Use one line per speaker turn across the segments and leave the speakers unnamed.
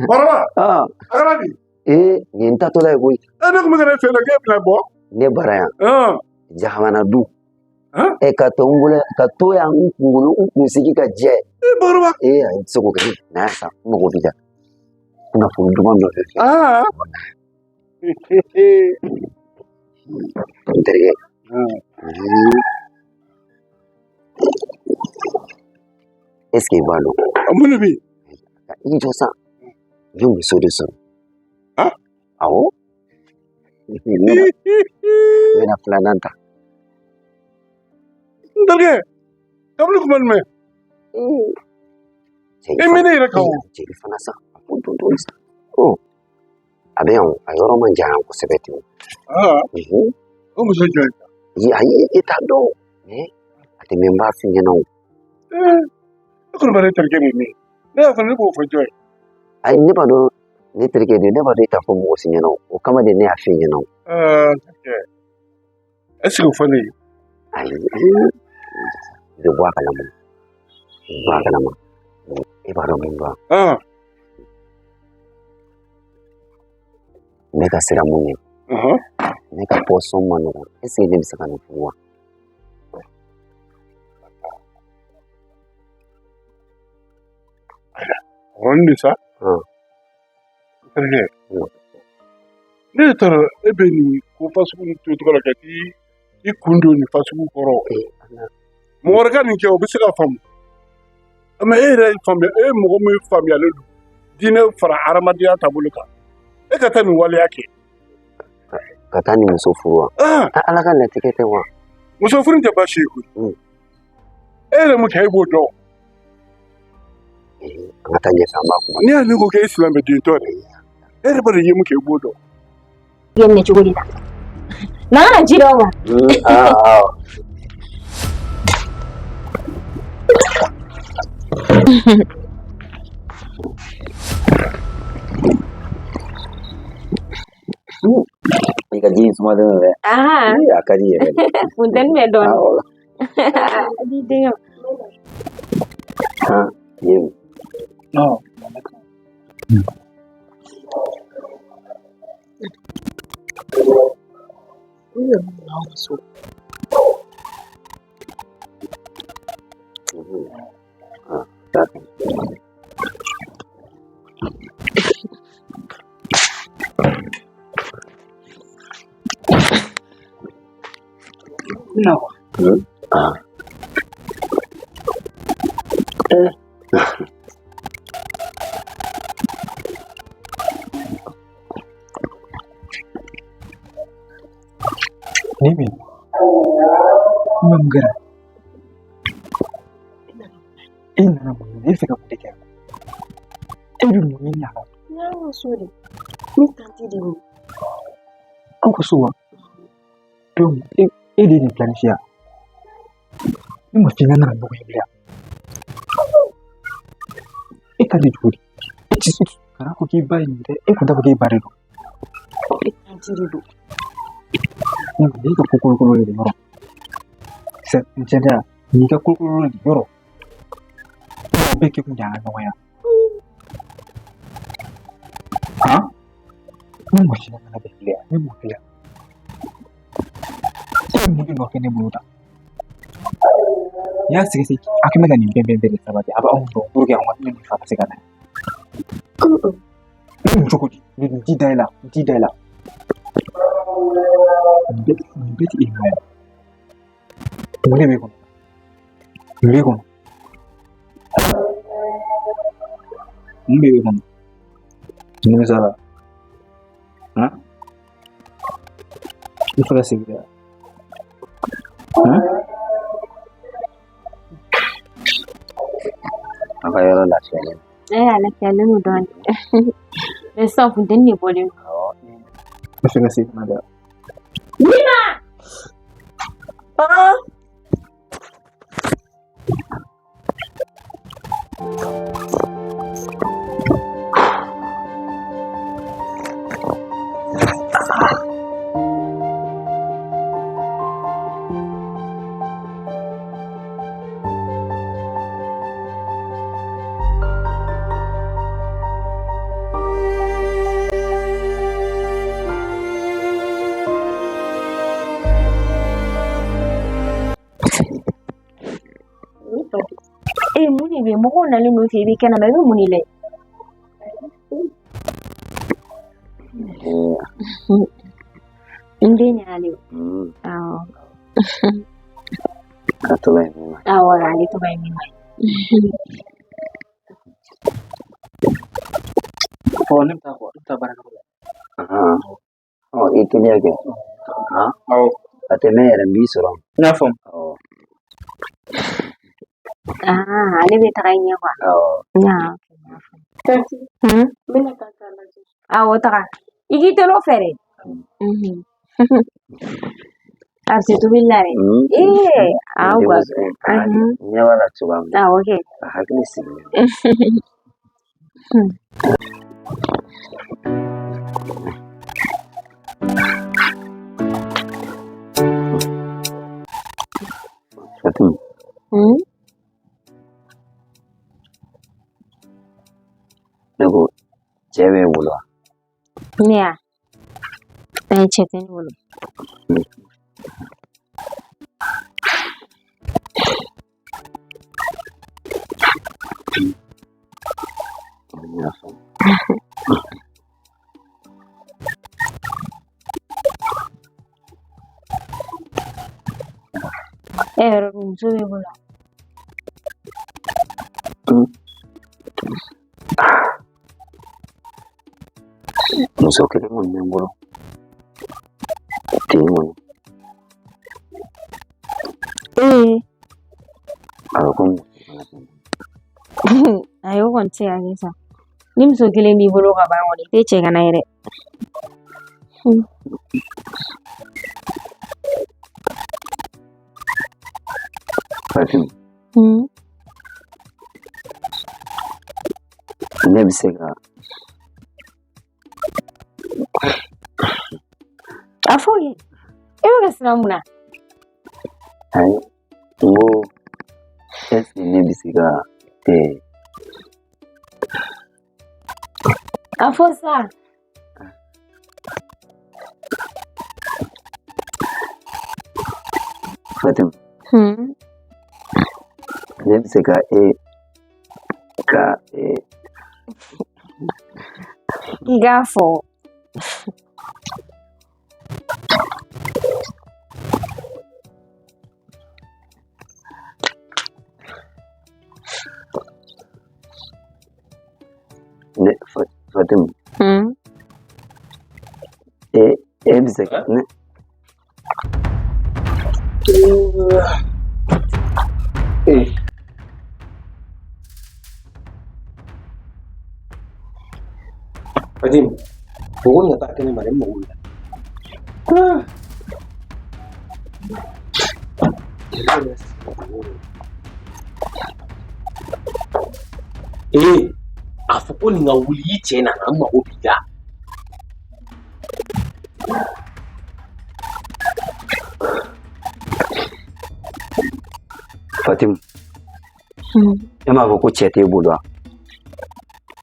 Bambara. Agarabi.
Nin ta to la boy.
Ne ko ngene fe la ke plan bo.
Ne baraya. Jahamana du. Ka to ngule ka to ya ngulu musiki ka je.
Bambara.
So ko ke na sa mo ko bija. Kuna fundu mo ndo. Interge. Est-ce qu'il va l'eau?
Amour.
Il dit ça. Je me suis dit ça. Ah oh? Il a flananta.
Interge. Kamu lu kuman me? Mene ira kawo.
Jadi fana sa. Oh. Abe on ayoro manja ko sebeti.
O mo sojo.
Yi ayi itado. Ati memba finye no.
Ko bare terge mi. Ne fa ne bo fojo.
Ai ne ba do ne terge de ne ba do ita fo mo sinye no. O kama de ne afinye no.
Okay. Est-ce que fone?
Ai. De boa kala mo. Boa kala mo. E ba do mo ba. Meka sira munye. Meka poso mano. Ese ne bisaka no fuwa.
Rondi sa? Terge. Ne tar ebeni ko fasu to to kala kati ikundo ni fasu koro. Mo warga ni ke obisika fam. Ama era fam mo mo fam ya ledu. Dine fara aramadiya tabuluka. Ka tani wale yake.
Ka tani musofuwa. Ala kan tikete wa.
Musofurin ta bashi ku. Mu kai bodo.
Ngatanye sama ku.
Ni ani ko ke Islam be dinto ne. Bari yi muke bodo.
Yenne chuguri da. Na jiro wa.
Ika jeans semua tu le. Akadi ye.
Punten me don. Adi dengar.
Ye.
No. No.
Nimi. Mangara. Ina na mwana nifika kuteke yako. Ebi mwini hapa.
Ya sorry. Mi tanti di mi.
Anko suwa. Edi ni planifia. Mima fina na mbugu hiblia. Eka di juri. Echisi karako kibai nire. Eko ndako kibai rido.
Tanti rido.
Nika kukulu di yoro. Mchenda. Nika kukulu di yoro. Beke kunjangan nawa ya. Mima fina na hiblia. Mima fina. Mungkin waktu ini belum tak. Ya sih, aku malah nimpen dari sahabat. Apa orang buru yang orang ini faham sekarang. Cukup, tidak lah. Beti ini. Boleh bekon. Ini salah. Itu lah sih dia.
Akayoro la shele.
La shele no don. Esa funden ni bole.
Itu lah sih ada.
Nina. be mo ko na le no fi bi kana be mu ni le inde ni ale
Katu ba ni ma.
wala ali to bay mi may
Oh, nim ta barang ko.
Oh, itu dia ke.
Oh.
Ate me era bisoro.
Na fam.
Oh.
ali be ta kay niya kwa
Oh.
na mina ta la wota igi to lo fere Arsitu billare. Agua.
Nya wala chubam.
Okay.
Hakni sigi. Fatim. Nago cewek bulu.
Nia. Cetin bulu. Room suwi bulu.
Muso kiri mun bulu. Timun. Aku
Ayo konti agisa. Nim so kile mi bulu ka ba woni te che kana ire.
Fatim. Ne bisa ka.
Afoye. Ewe kasina muna.
Ay. Ngo. Ne bisa ka.
Afosa.
Fatim. Ne bisa ka
Gafo.
Ne Fatim. Bisa ka ne.
Fatim. Pokoknya tak kena mana mau. Afuko ni nga wuli yiche na amma obiga.
Fatim. Ema ko chete bulwa.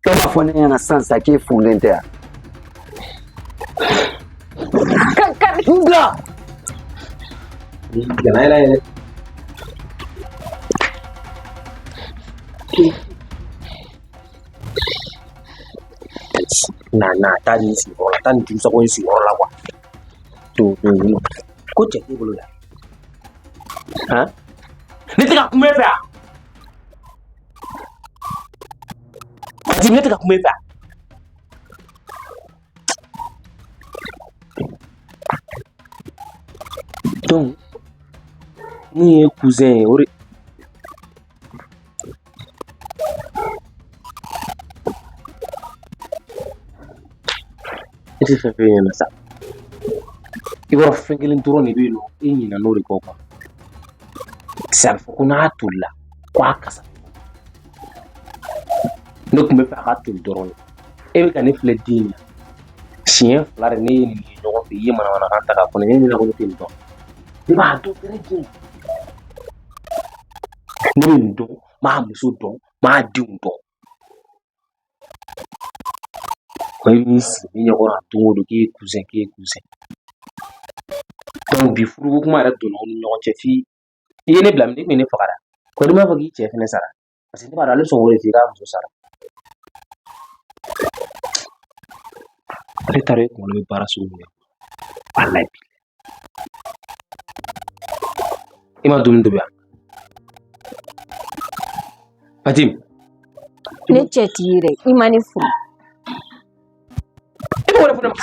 Ema fone yana sansa ke fulente. Nga.
Jangan lain. Nah, tadi si orang tadi bisa kau si orang lawa. Tuh, kau cek dulu ya. Hah? Ni tengah kumepa. Ni tengah kumepa. Donc, ni cousin ori. Ese se ve en la sala. Y bueno, fue que el entorno ni vino y ni la nori copa. Se enfocó na tulla, qua casa. No come fa gatto il drone. E che ne fleddina. Chien flare ni no fi yema na hanta ka fone ni na ko tin do. Di ba do tere ki. Ni do ma muso do ma di do. Ko ni si ni ko na to do ki cousin. Donc bi furu kuma ra do no ni no che fi. Yene blam ni ne fakara. Ko ma fagi che fene sara. parce que ne b'a dɔn ale sɔn de f'i k'a muso sara ale taara e kunkolo bɛ baara sugu min walayi bi i ma dumuni tobi yan Fatim
Ne cɛ t'i ye dɛ i ma ne furu
e b'o de fɔ ne ma